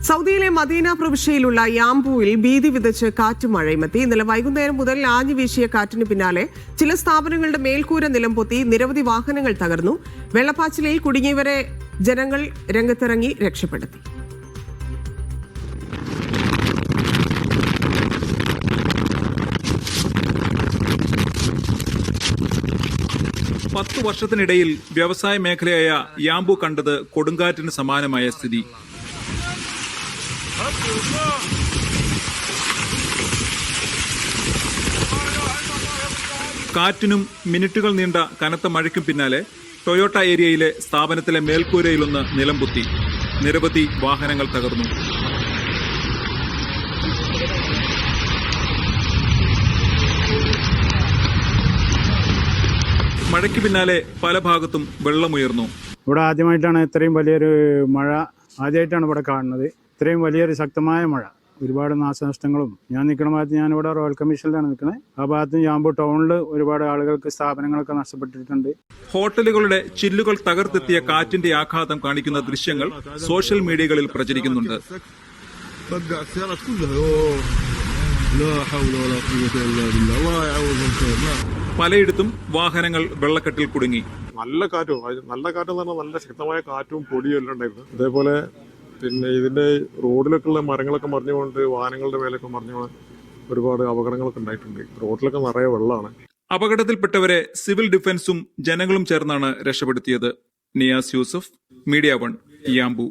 സൗദിയിലെ മദീന പ്രവിശ്യയിലുള്ള യാംബുവിൽ ഭീതി വിതച്ച് കാറ്റും മഴയുമെത്തി. ഇന്നലെ വൈകുന്നേരം മുതൽ ആഞ്ഞു വീശിയ കാറ്റിന് പിന്നാലെ ചില സ്ഥാപനങ്ങളുടെ മേൽക്കൂര നിലംപൊത്തി നിരവധി വാഹനങ്ങൾ തകർന്നു. വെള്ളപ്പാച്ചിലിൽ കുടുങ്ങിയവരെ ജനങ്ങൾ രംഗത്തിറങ്ങി രക്ഷപ്പെടുത്തി. പത്തു വർഷത്തിനിടയിൽ വ്യവസായ മേഖലയായ യാംബു കണ്ടത് കൊടുങ്കാറ്റിന് സമാനമായ സ്ഥിതി. കാറ്റിനും മിനിറ്റുകൾ നീണ്ട കനത്ത മഴയ്ക്കും പിന്നാലെ ടൊയോട്ട ഏരിയയിലെ സ്ഥാപനത്തിലെ മേൽക്കൂരയിലൊന്ന് നിലംപൊത്തി. നിരവധി വാഹനങ്ങൾ തകർന്നു. മഴയ്ക്ക് പിന്നാലെ പല ഭാഗത്തും വെള്ളമുയർന്നു. ഇവിടെ ആദ്യമായിട്ടാണ് ഇത്രയും വലിയൊരു മഴ ആദ്യമായിട്ടാണ് ഇവിടെ കാണുന്നത്. ഇത്രയും വലിയൊരു ശക്തമായ മഴ, ഒരുപാട് നാശനഷ്ടങ്ങളും. ഞാൻ നിൽക്കുന്ന ഭാഗത്ത്, ഞാനിവിടെ റോയൽ കമ്മീഷനിലാണ് നിൽക്കുന്നത്. ആ ഭാഗത്ത് യാംബു ടൗണിൽ ഒരുപാട് ആളുകൾക്ക് സ്ഥാപനങ്ങളൊക്കെ നഷ്ടപ്പെട്ടിട്ടുണ്ട്. ഹോട്ടലുകളുടെ ചില്ലുകൾ തകർത്തെത്തിയ കാറ്റിന്റെ ആഘാതം കാണിക്കുന്ന ദൃശ്യങ്ങൾ സോഷ്യൽ മീഡിയകളിൽ പ്രചരിക്കുന്നുണ്ട്. പലയിടത്തും വാഹനങ്ങൾ വെള്ളക്കെട്ടിൽ കുടുങ്ങി. നല്ല കാറ്റും എന്ന് പറഞ്ഞാൽ നല്ല ശക്തമായ കാറ്റും പൊടിയും എല്ലാം ഉണ്ടായിരുന്നു. അതേപോലെ പിന്നെ ഇതിന്റെ റോഡിലൊക്കെയുള്ള മരങ്ങളൊക്കെ മറിഞ്ഞുകൊണ്ട് വാഹനങ്ങളുടെ മേലൊക്കെ മറിഞ്ഞുകൊണ്ട് ഒരുപാട് അപകടങ്ങളൊക്കെ ഉണ്ടായിട്ടുണ്ട്. റോഡിലൊക്കെ നിറയെ വെള്ളമാണ്. അപകടത്തിൽപ്പെട്ടവരെ സിവിൽ ഡിഫൻസും ജനങ്ങളും ചേർന്നാണ് രക്ഷപ്പെടുത്തിയത്. Niyas Yusuf, media 1, Yanbu.